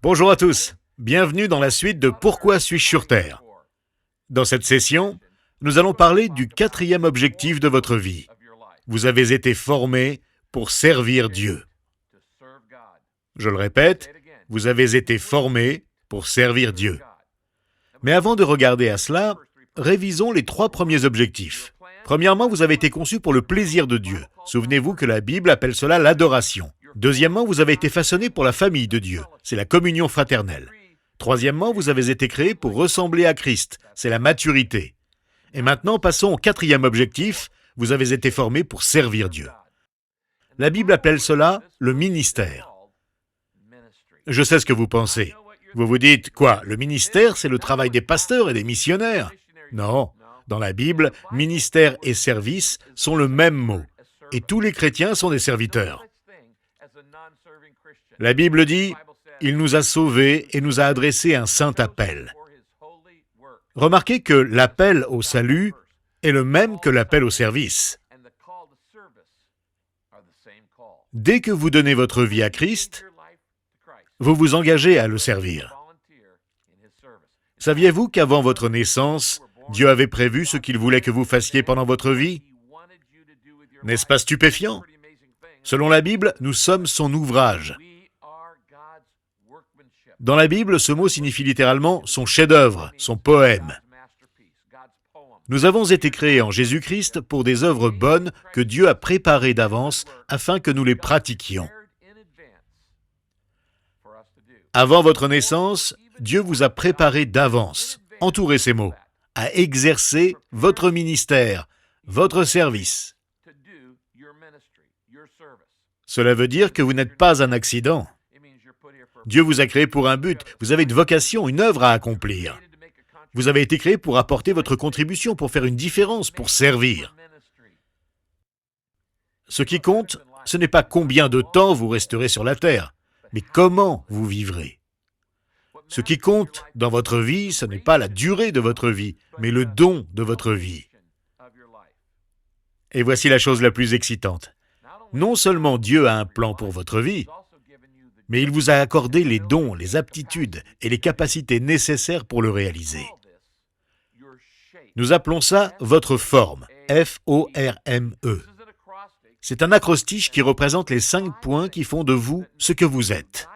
Bonjour à tous, bienvenue dans la suite de Pourquoi suis-je sur Terre? Dans cette session, nous allons parler du quatrième objectif de votre vie. Vous avez été formé pour servir Dieu. Je le répète, vous avez été formé pour servir Dieu. Mais avant de regarder à cela, révisons les 3 premiers objectifs. Premièrement, vous avez été conçu pour le plaisir de Dieu. Souvenez-vous que la Bible appelle cela l'adoration. Deuxièmement, vous avez été façonné pour la famille de Dieu. C'est la communion fraternelle. Troisièmement, vous avez été créé pour ressembler à Christ. C'est la maturité. Et maintenant, passons au 4e objectif. Vous avez été formé pour servir Dieu. La Bible appelle cela le ministère. Je sais ce que vous pensez. Vous vous dites, quoi, le ministère, c'est le travail des pasteurs et des missionnaires? Non. Dans la Bible, ministère et service sont le même mot. Et tous les chrétiens sont des serviteurs. La Bible dit, « Il nous a sauvés et nous a adressé un saint appel. » Remarquez que l'appel au salut est le même que l'appel au service. Dès que vous donnez votre vie à Christ, vous vous engagez à le servir. Saviez-vous qu'avant votre naissance, Dieu avait prévu ce qu'il voulait que vous fassiez pendant votre vie? N'est-ce pas stupéfiant? Selon la Bible, nous sommes son ouvrage. Dans la Bible, ce mot signifie littéralement son chef-d'œuvre, son poème. Nous avons été créés en Jésus-Christ pour des œuvres bonnes que Dieu a préparées d'avance afin que nous les pratiquions. Avant votre naissance, Dieu vous a préparé d'avance, entourez ces mots, à exercer votre ministère, votre service. Cela veut dire que vous n'êtes pas un accident. Dieu vous a créé pour un but, vous avez une vocation, une œuvre à accomplir. Vous avez été créé pour apporter votre contribution, pour faire une différence, pour servir. Ce qui compte, ce n'est pas combien de temps vous resterez sur la terre, mais comment vous vivrez. Ce qui compte dans votre vie, ce n'est pas la durée de votre vie, mais le don de votre vie. Et voici la chose la plus excitante. Non seulement Dieu a un plan pour votre vie, mais il vous a accordé les dons, les aptitudes et les capacités nécessaires pour le réaliser. Nous appelons ça votre forme, F-O-R-M-E. C'est un acrostiche qui représente les 5 points qui font de vous ce que vous êtes.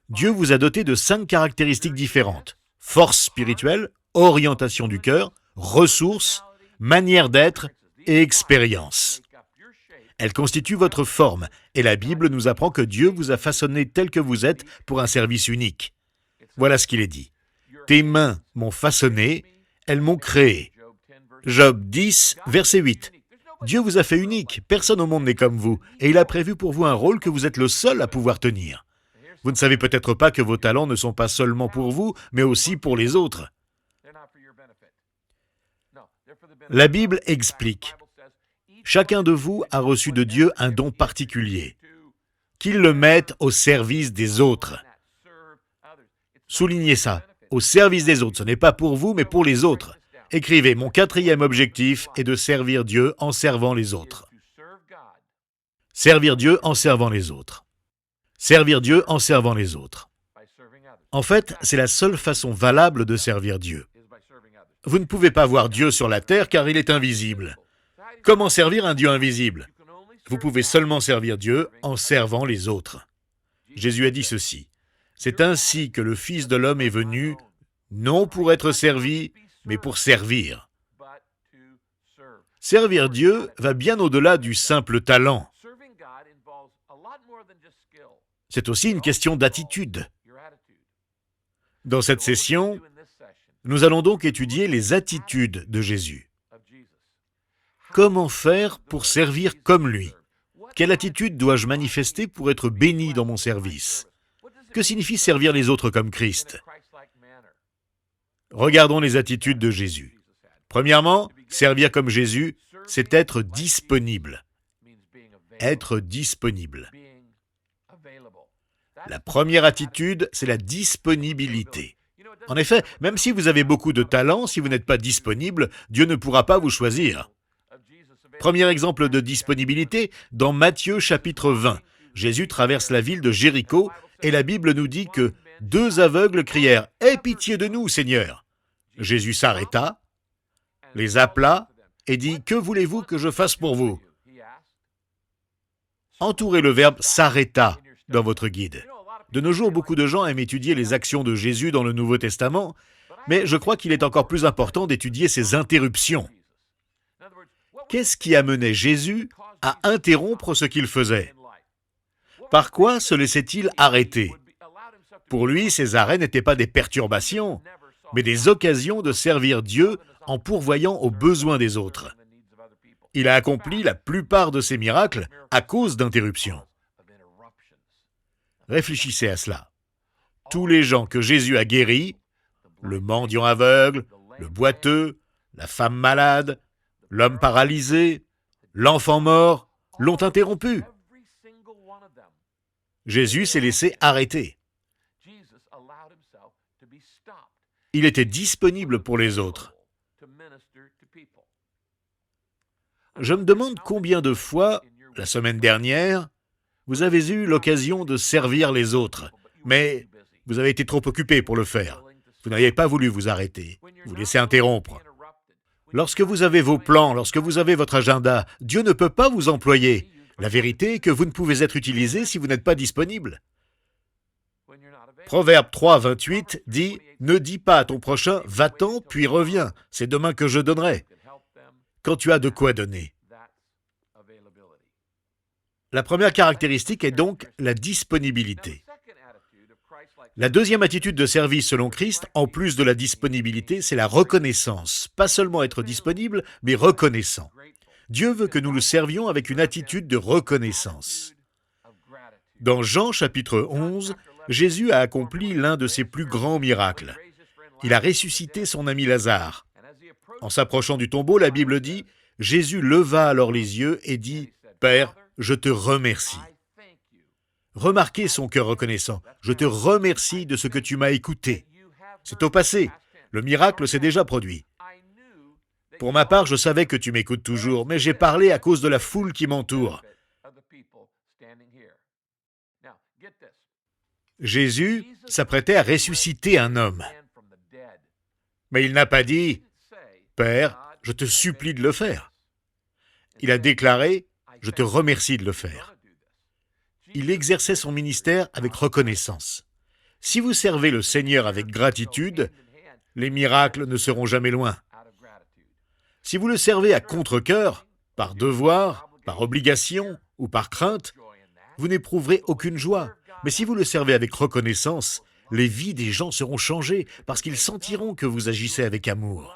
Dieu vous a doté de 5 caractéristiques différentes. Force spirituelle, orientation du cœur, ressources, manière d'être et expérience. Elles constituent votre forme, et la Bible nous apprend que Dieu vous a façonné tel que vous êtes pour un service unique. Voilà ce qu'il est dit. « Tes mains m'ont façonné, elles m'ont créé. » Job 10, verset 8. Dieu vous a fait unique, personne au monde n'est comme vous, et il a prévu pour vous un rôle que vous êtes le seul à pouvoir tenir. Vous ne savez peut-être pas que vos talents ne sont pas seulement pour vous, mais aussi pour les autres. La Bible explique. Chacun de vous a reçu de Dieu un don particulier, qu'il le mette au service des autres. Soulignez ça, au service des autres. Ce n'est pas pour vous, mais pour les autres. Écrivez, mon 4e objectif est de servir Dieu en servant les autres. Servir Dieu en servant les autres. Servir Dieu en servant les autres. En fait, c'est la seule façon valable de servir Dieu. Vous ne pouvez pas voir Dieu sur la terre car il est invisible. Comment servir un Dieu invisible? Vous pouvez seulement servir Dieu en servant les autres. Jésus a dit ceci. C'est ainsi que le Fils de l'homme est venu, non pour être servi, mais pour servir. Servir Dieu va bien au-delà du simple talent. C'est aussi une question d'attitude. Dans cette session, nous allons donc étudier les attitudes de Jésus. Comment faire pour servir comme lui? Quelle attitude dois-je manifester pour être béni dans mon service? Que signifie servir les autres comme Christ? Regardons les attitudes de Jésus. Premièrement, servir comme Jésus, c'est être disponible. Être disponible. La première attitude, c'est la disponibilité. En effet, même si vous avez beaucoup de talent, si vous n'êtes pas disponible, Dieu ne pourra pas vous choisir. Premier exemple de disponibilité, dans Matthieu chapitre 20. Jésus traverse la ville de Jéricho Et la Bible nous dit que 2 aveugles crièrent « Aie pitié de nous, Seigneur !» Jésus s'arrêta, les appela et dit « Que voulez-vous que je fasse pour vous ?» Entourez le verbe « s'arrêta » dans votre guide. De nos jours, beaucoup de gens aiment étudier les actions de Jésus dans le Nouveau Testament, mais je crois qu'il est encore plus important d'étudier ses interruptions. Qu'est-ce qui amenait Jésus à interrompre ce qu'il faisait? Par quoi se laissait-il arrêter? Pour lui, ces arrêts n'étaient pas des perturbations, mais des occasions de servir Dieu en pourvoyant aux besoins des autres. Il a accompli la plupart de ses miracles à cause d'interruptions. Réfléchissez à cela. Tous les gens que Jésus a guéris, le mendiant aveugle, le boiteux, la femme malade, l'homme paralysé, l'enfant mort, l'ont interrompu. Jésus s'est laissé arrêter. Il était disponible pour les autres. Je me demande combien de fois, la semaine dernière, vous avez eu l'occasion de servir les autres, mais vous avez été trop occupé pour le faire. Vous n'avez pas voulu vous arrêter, vous laisser interrompre. Lorsque vous avez vos plans, lorsque vous avez votre agenda, Dieu ne peut pas vous employer. La vérité est que vous ne pouvez être utilisé si vous n'êtes pas disponible. Proverbe 3, 28 dit « Ne dis pas à ton prochain, va-t'en, puis reviens, c'est demain que je donnerai. » Quand tu as de quoi donner. La première caractéristique est donc la disponibilité. La deuxième attitude de service selon Christ, en plus de la disponibilité, c'est la reconnaissance. Pas seulement être disponible, mais reconnaissant. Dieu veut que nous le servions avec une attitude de reconnaissance. Dans Jean chapitre 11, Jésus a accompli l'un de ses plus grands miracles. Il a ressuscité son ami Lazare. En s'approchant du tombeau, la Bible dit, Jésus leva alors les yeux et dit, « Père, je te remercie. » Remarquez son cœur reconnaissant. « Je te remercie de ce que tu m'as écouté. » C'est au passé. Le miracle s'est déjà produit. Pour ma part, je savais que tu m'écoutes toujours, mais j'ai parlé à cause de la foule qui m'entoure. Jésus s'apprêtait à ressusciter un homme. Mais il n'a pas dit « Père, je te supplie de le faire. » Il a déclaré « Je te remercie de le faire. » Il exerçait son ministère avec reconnaissance. Si vous servez le Seigneur avec gratitude, les miracles ne seront jamais loin. Si vous le servez à contre-cœur, par devoir, par obligation ou par crainte, vous n'éprouverez aucune joie. Mais si vous le servez avec reconnaissance, les vies des gens seront changées parce qu'ils sentiront que vous agissez avec amour.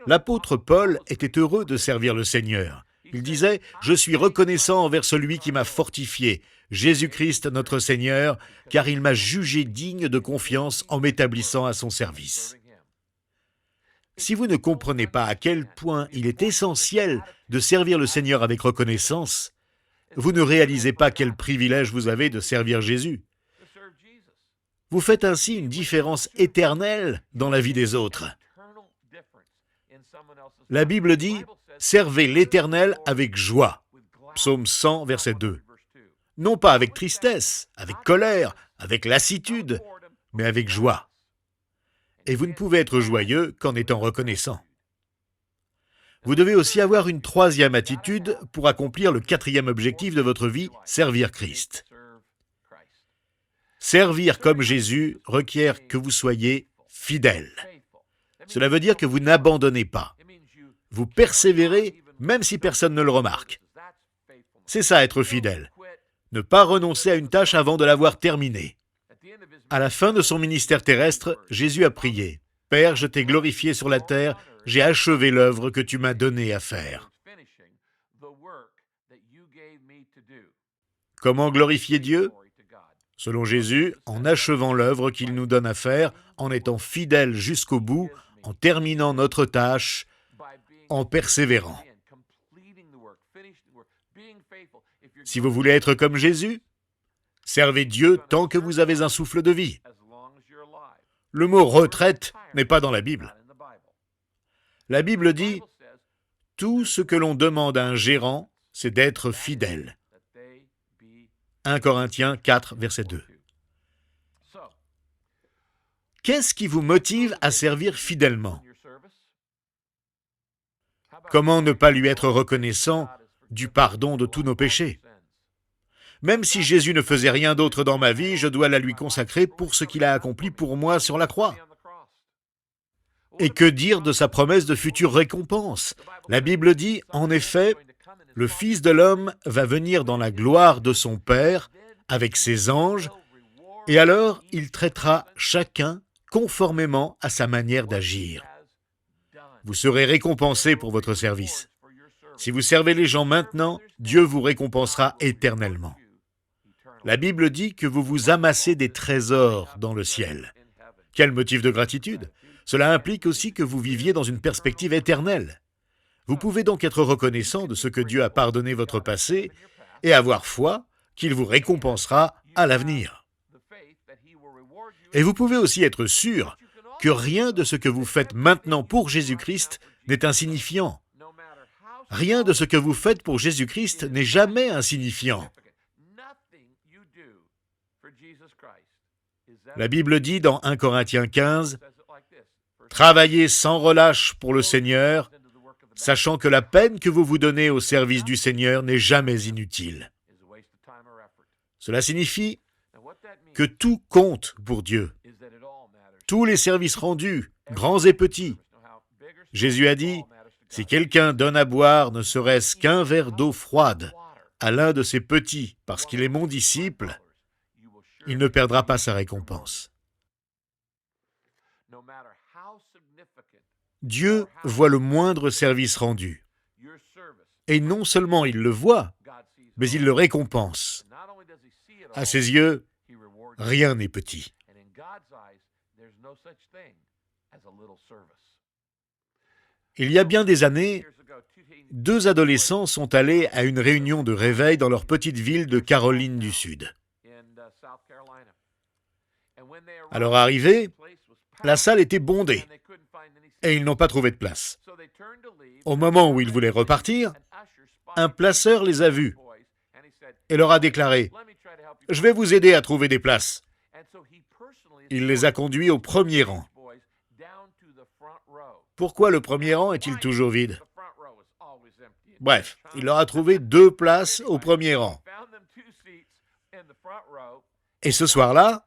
L'apôtre Paul était heureux de servir le Seigneur. Il disait « Je suis reconnaissant envers celui qui m'a fortifié, Jésus-Christ notre Seigneur, car il m'a jugé digne de confiance en m'établissant à son service. » Si vous ne comprenez pas à quel point il est essentiel de servir le Seigneur avec reconnaissance, vous ne réalisez pas quel privilège vous avez de servir Jésus. Vous faites ainsi une différence éternelle dans la vie des autres. La Bible dit « Servez l'Éternel avec joie » Psaume 100, verset 2. Non pas avec tristesse, avec colère, avec lassitude, mais avec joie. Et vous ne pouvez être joyeux qu'en étant reconnaissant. Vous devez aussi avoir une troisième attitude pour accomplir le quatrième objectif de votre vie, servir Christ. Servir comme Jésus requiert que vous soyez fidèle. Cela veut dire que vous n'abandonnez pas. Vous persévérez même si personne ne le remarque. C'est ça être fidèle. Ne pas renoncer à une tâche avant de l'avoir terminée. À la fin de son ministère terrestre, Jésus a prié « Père, je t'ai glorifié sur la terre, j'ai achevé l'œuvre que tu m'as donnée à faire. » Comment glorifier Dieu? Selon Jésus, en achevant l'œuvre qu'il nous donne à faire, en étant fidèles jusqu'au bout, en terminant notre tâche, en persévérant. Si vous voulez être comme Jésus, servez Dieu tant que vous avez un souffle de vie. Le mot « retraite » n'est pas dans la Bible. La Bible dit « Tout ce que l'on demande à un gérant, c'est d'être fidèle. » 1 Corinthiens 4, verset 2. Qu'est-ce qui vous motive à servir fidèlement? Comment ne pas lui être reconnaissant du pardon de tous nos péchés? Même si Jésus ne faisait rien d'autre dans ma vie, je dois la lui consacrer pour ce qu'il a accompli pour moi sur la croix. Et que dire de sa promesse de future récompense? La Bible dit, en effet, le Fils de l'homme va venir dans la gloire de son Père avec ses anges, et alors il traitera chacun conformément à sa manière d'agir. Vous serez récompensé pour votre service. Si vous servez les gens maintenant, Dieu vous récompensera éternellement. La Bible dit que vous vous amassez des trésors dans le ciel. Quel motif de gratitude! Cela implique aussi que vous viviez dans une perspective éternelle. Vous pouvez donc être reconnaissant de ce que Dieu a pardonné votre passé et avoir foi qu'il vous récompensera à l'avenir. Et vous pouvez aussi être sûr que rien de ce que vous faites maintenant pour Jésus-Christ n'est insignifiant. Rien de ce que vous faites pour Jésus-Christ n'est jamais insignifiant. La Bible dit dans 1 Corinthiens 15, « Travaillez sans relâche pour le Seigneur, sachant que la peine que vous vous donnez au service du Seigneur n'est jamais inutile. » Cela signifie que tout compte pour Dieu. Tous les services rendus, grands et petits. Jésus a dit, « Si quelqu'un donne à boire ne serait-ce qu'un verre d'eau froide à l'un de ses petits, parce qu'il est mon disciple, il ne perdra pas sa récompense. » Dieu voit le moindre service rendu. Et non seulement il le voit, mais il le récompense. À ses yeux, rien n'est petit. Il y a bien des années, 2 adolescents sont allés à une réunion de réveil dans leur petite ville de Caroline du Sud. À leur arrivée, la salle était bondée et ils n'ont pas trouvé de place. Au moment où ils voulaient repartir, un placeur les a vus et leur a déclaré « Je vais vous aider à trouver des places. » Il les a conduits au premier rang. Pourquoi le premier rang est-il toujours vide? Bref, il leur a trouvé 2 places au premier rang. Et ce soir-là,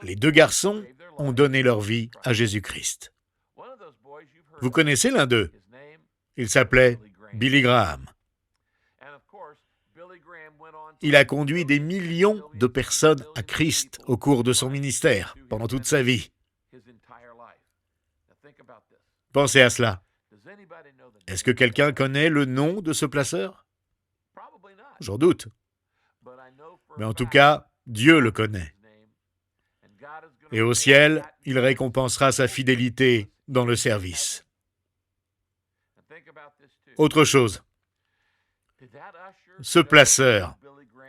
les 2 garçons ont donné leur vie à Jésus-Christ. Vous connaissez l'un d'eux? Il s'appelait Billy Graham. Il a conduit des millions de personnes à Christ au cours de son ministère, pendant toute sa vie. Pensez à cela. Est-ce que quelqu'un connaît le nom de ce placeur? J'en doute. Mais en tout cas, Dieu le connaît. Et au ciel, il récompensera sa fidélité dans le service. Autre chose. Ce placeur,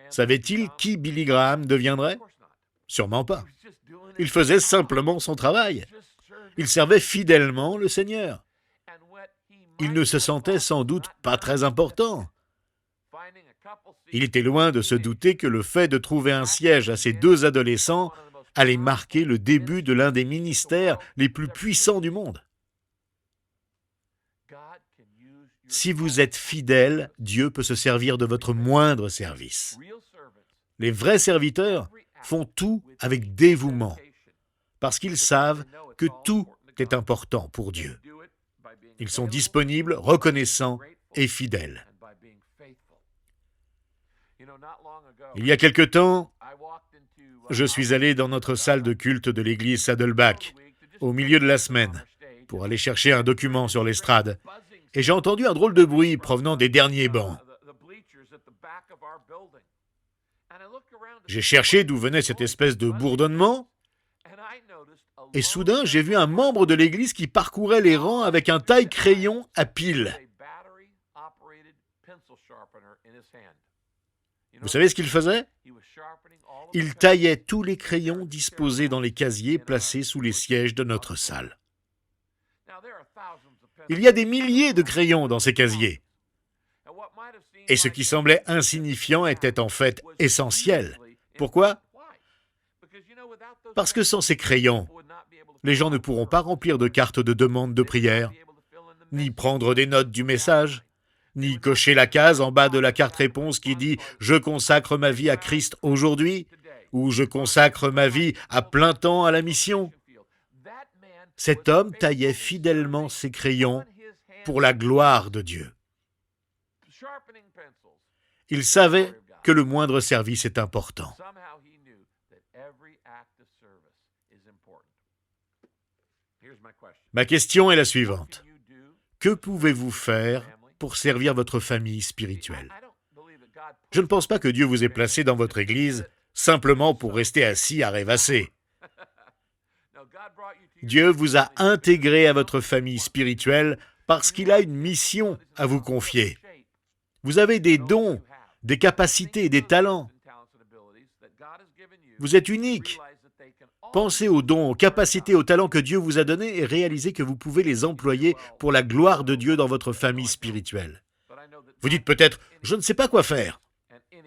savait-il qui Billy Graham deviendrait? Sûrement pas. Il faisait simplement son travail. Il servait fidèlement le Seigneur. Il ne se sentait sans doute pas très important. Il était loin de se douter que le fait de trouver un siège à ces 2 adolescents allait marquer le début de l'un des ministères les plus puissants du monde. Si vous êtes fidèle, Dieu peut se servir de votre moindre service. Les vrais serviteurs font tout avec dévouement, parce qu'ils savent que tout est important pour Dieu. Ils sont disponibles, reconnaissants et fidèles. Il y a quelque temps, je suis allé dans notre salle de culte de l'église Saddleback, au milieu de la semaine, pour aller chercher un document sur l'estrade, et j'ai entendu un drôle de bruit provenant des derniers bancs. J'ai cherché d'où venait cette espèce de bourdonnement, et soudain, j'ai vu un membre de l'église qui parcourait les rangs avec un taille-crayon à pile. Vous savez ce qu'il faisait? Il taillait tous les crayons disposés dans les casiers placés sous les sièges de notre salle. Il y a des milliers de crayons dans ces casiers. Et ce qui semblait insignifiant était en fait essentiel. Pourquoi? Parce que sans ces crayons, les gens ne pourront pas remplir de cartes de demande de prière, ni prendre des notes du message, ni cocher la case en bas de la carte réponse qui dit « Je consacre ma vie à Christ aujourd'hui » ou « Je consacre ma vie à plein temps à la mission ». Cet homme taillait fidèlement ses crayons pour la gloire de Dieu. Il savait que le moindre service est important. Ma question est la suivante. Que pouvez-vous faire pour servir votre famille spirituelle? Je ne pense pas que Dieu vous ait placé dans votre église simplement pour rester assis à rêvasser. Dieu vous a intégré à votre famille spirituelle parce qu'il a une mission à vous confier. Vous avez des dons, des capacités, des talents. Vous êtes unique. Pensez aux dons, aux capacités, aux talents que Dieu vous a donnés et réalisez que vous pouvez les employer pour la gloire de Dieu dans votre famille spirituelle. Vous dites peut-être, je ne sais pas quoi faire.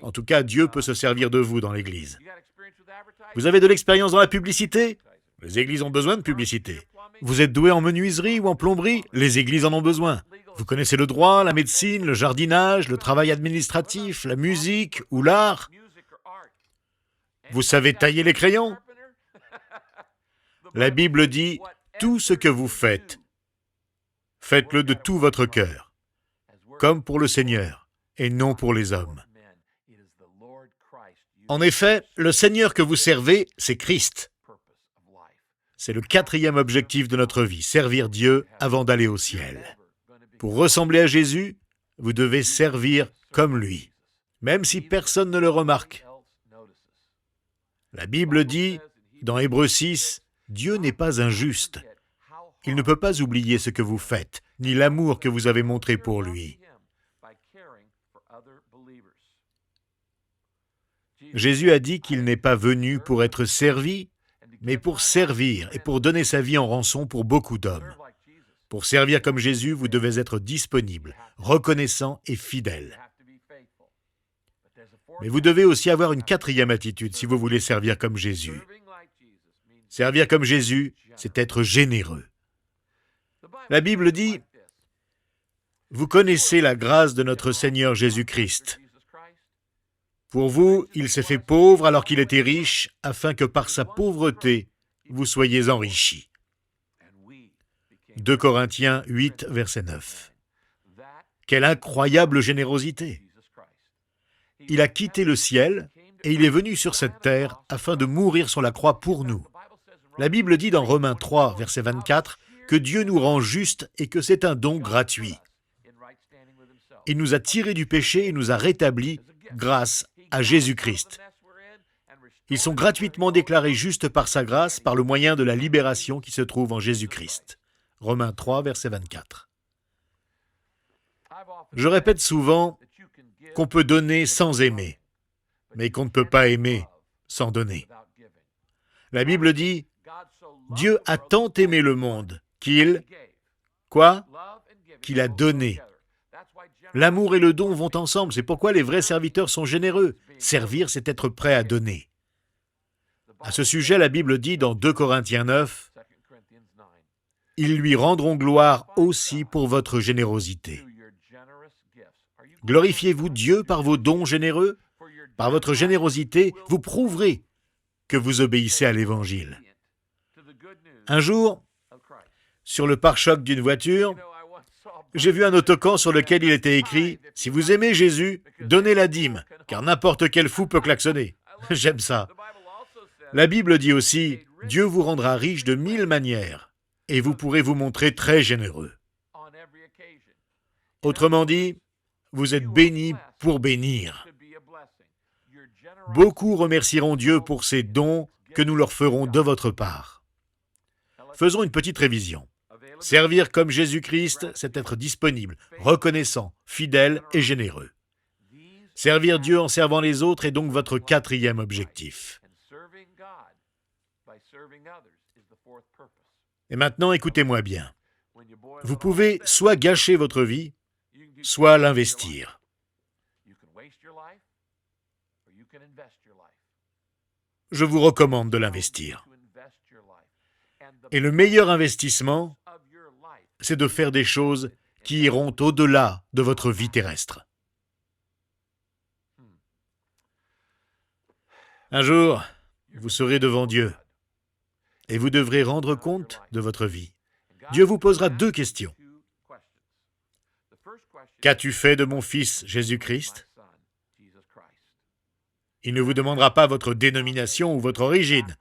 En tout cas, Dieu peut se servir de vous dans l'Église. Vous avez de l'expérience dans la publicité? Les églises ont besoin de publicité. Vous êtes doué en menuiserie ou en plomberie? Les églises en ont besoin. Vous connaissez le droit, la médecine, le jardinage, le travail administratif, la musique ou l'art? Vous savez tailler les crayons? La Bible dit, tout ce que vous faites, faites-le de tout votre cœur, comme pour le Seigneur et non pour les hommes. En effet, le Seigneur que vous servez, c'est Christ. C'est le 4e objectif de notre vie, servir Dieu avant d'aller au ciel. Pour ressembler à Jésus, vous devez servir comme lui, même si personne ne le remarque. La Bible dit, dans Hébreux 6, Dieu n'est pas injuste. Il ne peut pas oublier ce que vous faites, ni l'amour que vous avez montré pour lui. Jésus a dit qu'il n'est pas venu pour être servi, mais pour servir et pour donner sa vie en rançon pour beaucoup d'hommes. Pour servir comme Jésus, vous devez être disponible, reconnaissant et fidèle. Mais vous devez aussi avoir une 4e attitude si vous voulez servir comme Jésus. Servir comme Jésus, c'est être généreux. La Bible dit, « Vous connaissez la grâce de notre Seigneur Jésus-Christ. Pour vous, il s'est fait pauvre alors qu'il était riche, afin que par sa pauvreté, vous soyez enrichis. » 2 Corinthiens 8, verset 9. Quelle incroyable générosité! Il a quitté le ciel et il est venu sur cette terre afin de mourir sur la croix pour nous. La Bible dit dans Romains 3, verset 24, que Dieu nous rend justes et que c'est un don gratuit. Il nous a tirés du péché et nous a rétablis grâce à Jésus-Christ. Ils sont gratuitement déclarés justes par sa grâce, par le moyen de la libération qui se trouve en Jésus-Christ. Romains 3, verset 24. Je répète souvent qu'on peut donner sans aimer, mais qu'on ne peut pas aimer sans donner. La Bible dit, Dieu a tant aimé le monde qu'il... Quoi? Qu'il a donné. L'amour et le don vont ensemble, c'est pourquoi les vrais serviteurs sont généreux. Servir, c'est être prêt à donner. À ce sujet, la Bible dit dans 2 Corinthiens 9, « Ils lui rendront gloire aussi pour votre générosité. » Glorifiez-vous Dieu par vos dons généreux? Par votre générosité, vous prouverez que vous obéissez à l'Évangile. Un jour, sur le pare-choc d'une voiture, j'ai vu un autocollant sur lequel il était écrit « Si vous aimez Jésus, donnez la dîme, car n'importe quel fou peut klaxonner. » J'aime ça. La Bible dit aussi « Dieu vous rendra riche de 1000 manières, et vous pourrez vous montrer très généreux. » Autrement dit, vous êtes bénis pour bénir. Beaucoup remercieront Dieu pour ces dons que nous leur ferons de votre part. Faisons une petite révision. Servir comme Jésus-Christ, c'est être disponible, reconnaissant, fidèle et généreux. Servir Dieu en servant les autres est donc votre 4e objectif. Et maintenant, écoutez-moi bien. Vous pouvez soit gâcher votre vie, soit l'investir. Je vous recommande de l'investir. Et le meilleur investissement, c'est de faire des choses qui iront au-delà de votre vie terrestre. Un jour, vous serez devant Dieu et vous devrez rendre compte de votre vie. Dieu vous posera 2 questions. Qu'as-tu fait de mon fils Jésus-Christ? Il ne vous demandera pas votre dénomination ou votre origine,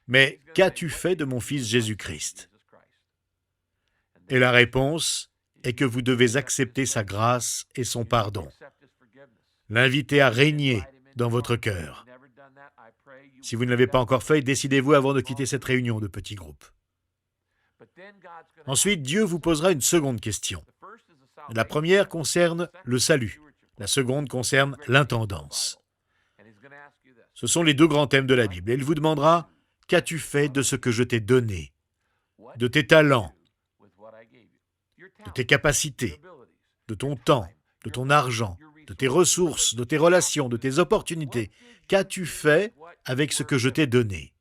mais qu'as-tu fait de mon fils Jésus-Christ? Et la réponse est que vous devez accepter sa grâce et son pardon, l'inviter à régner dans votre cœur. Si vous ne l'avez pas encore fait, décidez-vous avant de quitter cette réunion de petits groupes. Ensuite, Dieu vous posera une seconde question. La première concerne le salut. La seconde concerne l'intendance. Ce sont les 2 grands thèmes de la Bible. Et il vous demandera, qu'as-tu fait de ce que je t'ai donné, de tes talents, de tes capacités, de ton temps, de ton argent, de tes ressources, de tes relations, de tes opportunités? Qu'as-tu fait avec ce que je t'ai donné?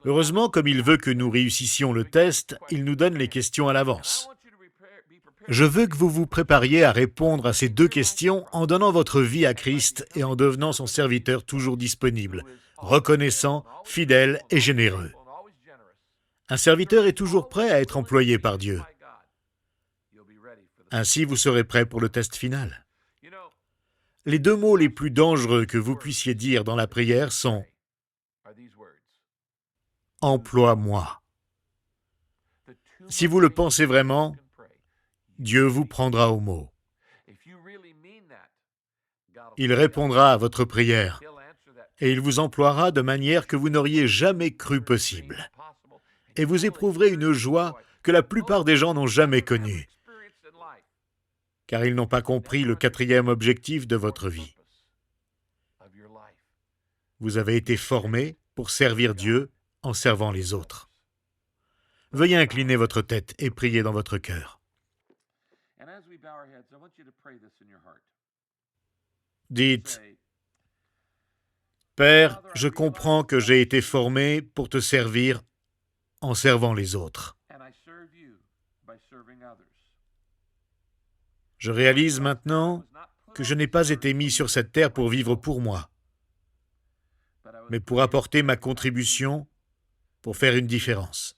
Heureusement, comme il veut que nous réussissions le test, il nous donne les questions à l'avance. Je veux que vous vous prépariez à répondre à ces 2 questions en donnant votre vie à Christ et en devenant son serviteur toujours disponible, reconnaissant, fidèle et généreux. Un serviteur est toujours prêt à être employé par Dieu. Ainsi, vous serez prêt pour le test final. Les 2 mots les plus dangereux que vous puissiez dire dans la prière sont « Emploie-moi ». Si vous le pensez vraiment, Dieu vous prendra au mot. Il répondra à votre prière et il vous emploiera de manière que vous n'auriez jamais cru possible. Et vous éprouverez une joie que la plupart des gens n'ont jamais connue, car ils n'ont pas compris le 4e objectif de votre vie. Vous avez été formé pour servir Dieu en servant les autres. Veuillez incliner votre tête et prier dans votre cœur. Dites, « Père, je comprends que j'ai été formé pour te servir en servant les autres. Je réalise maintenant que je n'ai pas été mis sur cette terre pour vivre pour moi, mais pour apporter ma contribution, pour faire une différence.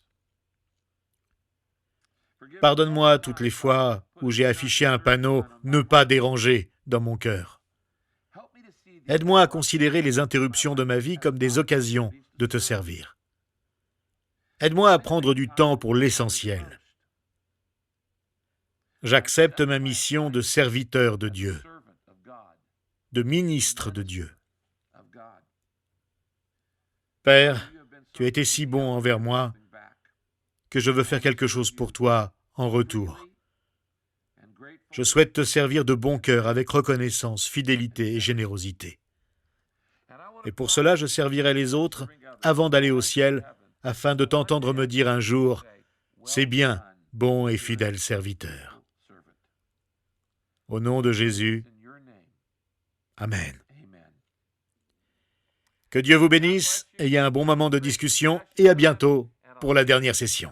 Pardonne-moi toutes les fois où j'ai affiché un panneau « Ne pas déranger » dans mon cœur. Aide-moi à considérer les interruptions de ma vie comme des occasions de te servir. Aide-moi à prendre du temps pour l'essentiel. J'accepte ma mission de serviteur de Dieu, de ministre de Dieu. Père, tu as été si bon envers moi que je veux faire quelque chose pour toi en retour. Je souhaite te servir de bon cœur avec reconnaissance, fidélité et générosité. Et pour cela, je servirai les autres avant d'aller au ciel, afin de t'entendre me dire un jour, « C'est bien, bon et fidèle serviteur. » Au nom de Jésus, Amen. Que Dieu vous bénisse, ayez un bon moment de discussion et à bientôt pour la dernière session.